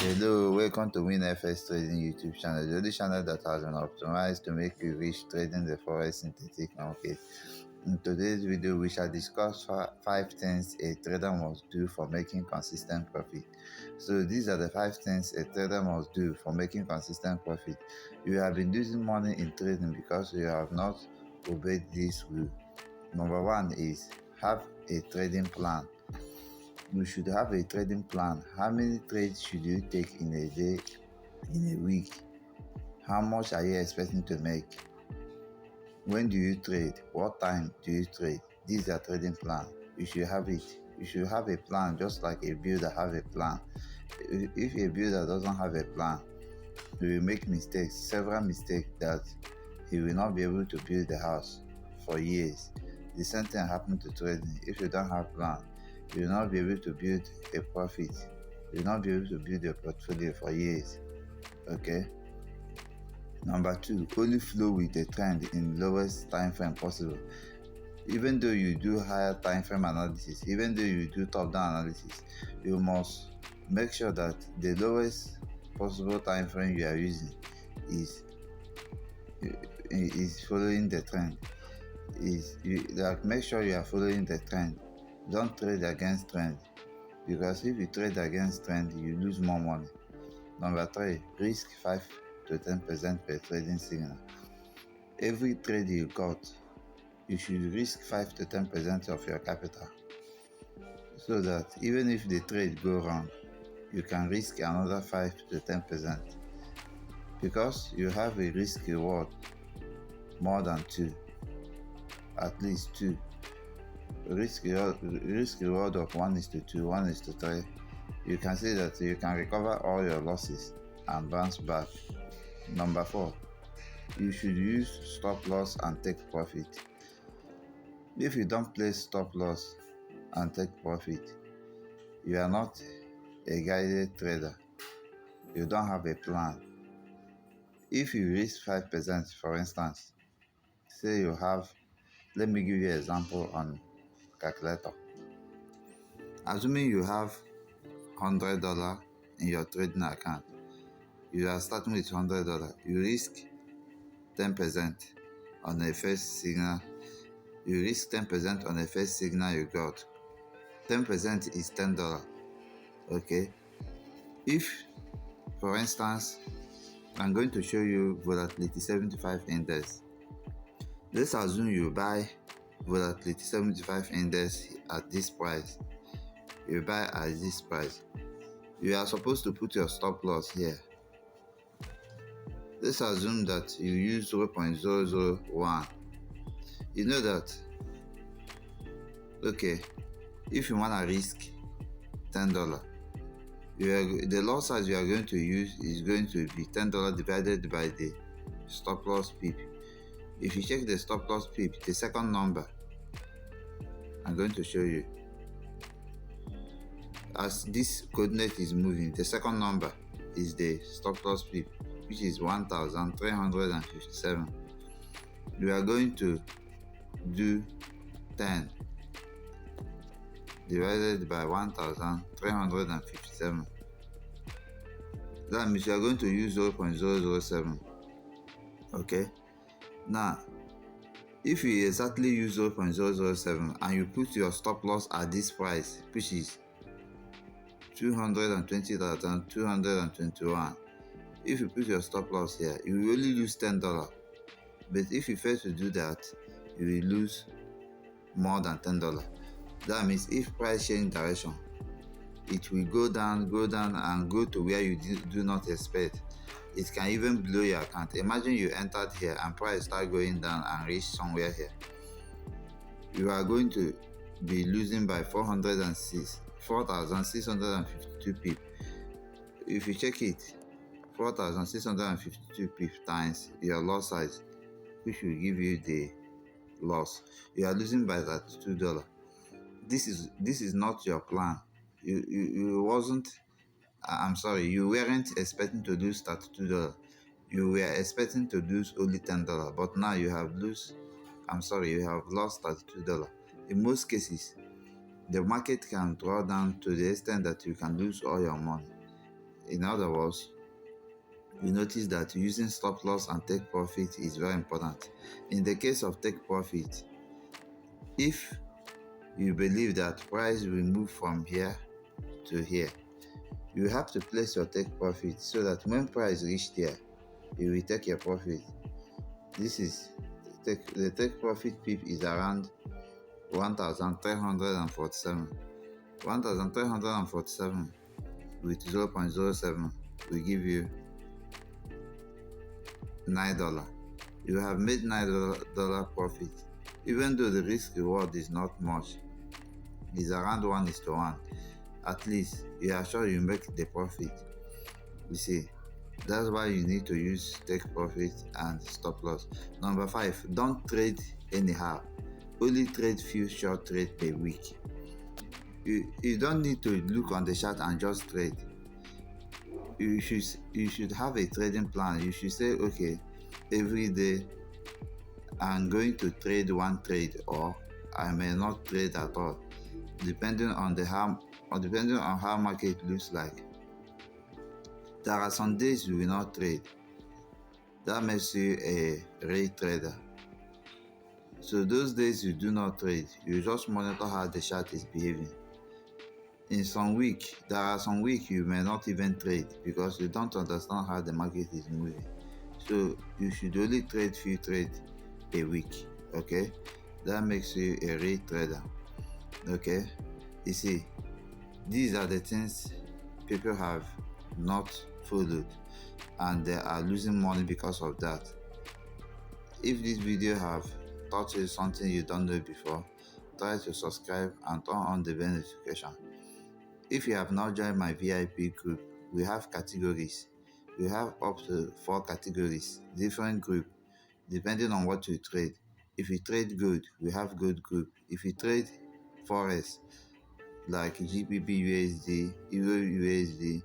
Hello, welcome to WINFXTRADING YouTube channel, the only channel that has been optimized to make you rich trading the Forex synthetic market. In today's video, we shall discuss 5 things a trader must do for making consistent profit. So these are the 5 things a trader must do for making consistent profit. You have been losing money in trading because you have not obeyed this rule. Number 1 is have a trading plan. You should have a trading plan. How many trades should you take in a day, in a week? How much are you expecting to make? When do you trade? What time do you trade? This is a trading plan. You should have it. You should have a plan, just like a builder have a plan. If a builder doesn't have a plan, he will make mistakes, several mistakes, that he will not be able to build the house for years. The same thing happens to trading. If you don't have a plan, you will not be able to build a profit. You will not be able to build a portfolio for years. Okay. Number 2, only flow with the trend in lowest time frame possible. Even though you do higher time frame analysis, even though you do top-down analysis, you must make sure that the lowest possible time frame you are using is following the trend. Make sure you are following the trend. Don't trade against trend, because if you trade against trend, you lose more money. Number 3, risk 5 to 10% per trading signal. Every trade you got, you should risk 5 to 10% of your capital, so that even if the trade go wrong, you can risk another 5 to 10%, because you have a risk reward more than 2, at least 2. Risk reward of 1:2, 1:3. You can see that you can recover all your losses and bounce back. Number 4, you should use stop loss and take profit. If you don't place stop loss and take profit, you are not a guided trader. You don't have a plan. If you risk 5%, for instance, say you have, let me give you an example on calculator. Assuming you have $100 in your trading account, you are starting with $100. You risk 10% on the first signal. You risk 10% on the first signal you got. 10% is $10. Okay. If, for instance, I'm going to show you volatility 75 index. Let's assume you buy volatility 75 index at this price. You buy at this price. You are supposed to put your stop loss here. Let's assume that you use 0.001. You know that, okay, if you want to risk $10, the loss size you are going to use is going to be $10 divided by the stop loss pip. If you check the stop loss pip, the second number, I'm going to show you. As this coordinate is moving, the second number is the stop loss pip, which is 1,357. We are going to do 10 divided by 1,357. That means you are going to use 0.007. Okay. Now, if you exactly use 0.007 and you put your stop loss at this price, which is 220,221, if you put your stop loss here, you will only lose $10. But if you fail to do that, you will lose more than $10. That means if price change direction, it will go down and go to where you do not expect. It can even blow your account. Imagine you entered here and price start going down and reach somewhere here. You are going to be losing by 4,652 pip. If you check it, 4,652 pip times your loss size, which will give you the loss, you are losing by that $2. This is not your plan. You weren't expecting to lose $32. You were expecting to lose only $10, but now you have lost $32. In most cases, the market can draw down to the extent that you can lose all your money. In other words, you notice that using stop loss and take profit is very important. In the case of take profit, if you believe that price will move from here to here, you have to place your take profit so that when price reach there, you will take your profit. This is the take profit pip is around 1,347. 1,347 with 0.07 will give you $9. You have made $9 profit. Even though the risk reward is not much, it's around 1:1. At least you are sure you make the profit. You see, that's why you need to use take profit and stop loss. Number 5, don't trade anyhow. Only trade few short trades per week. You don't need to look on the chart and just trade. You should have a trading plan. You should say, okay, every day I'm going to trade one trade, or I may not trade at all, depending on how market looks like. There are some days you will not trade. That makes you a real trader. So those days you do not trade, you just monitor how the chart is behaving. There are some weeks you may not even trade because you don't understand how the market is moving. So you should only trade few trades a week, okay? That makes you a real trader, okay? You see, these are the things people have not followed and they are losing money because of that. If this video have taught you something you don't know before, try to subscribe and turn on the bell notification. If you have not joined my VIP group, we have categories. We have up to 4 categories, different groups, depending on what you trade. If you trade gold, we have gold group. If you trade Forex, like GBP/USD, EUR/USD,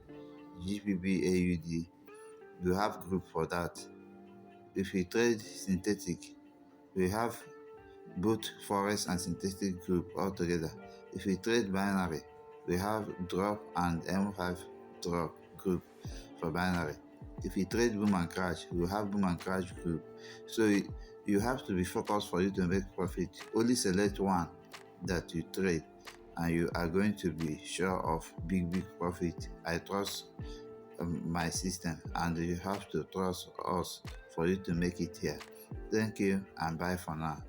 GBP/AUD, we have group for that. If you trade synthetic, we have both Forex and synthetic group all together. If you trade binary, we have drop and M5 drop group for binary. If you trade boom and crash, we have boom and crash group. So you have to be focused for you to make profit. Only select one that you trade and you are going to be sure of big profit. I trust my system, and you have to trust us for you to make it here. Thank you and bye for now.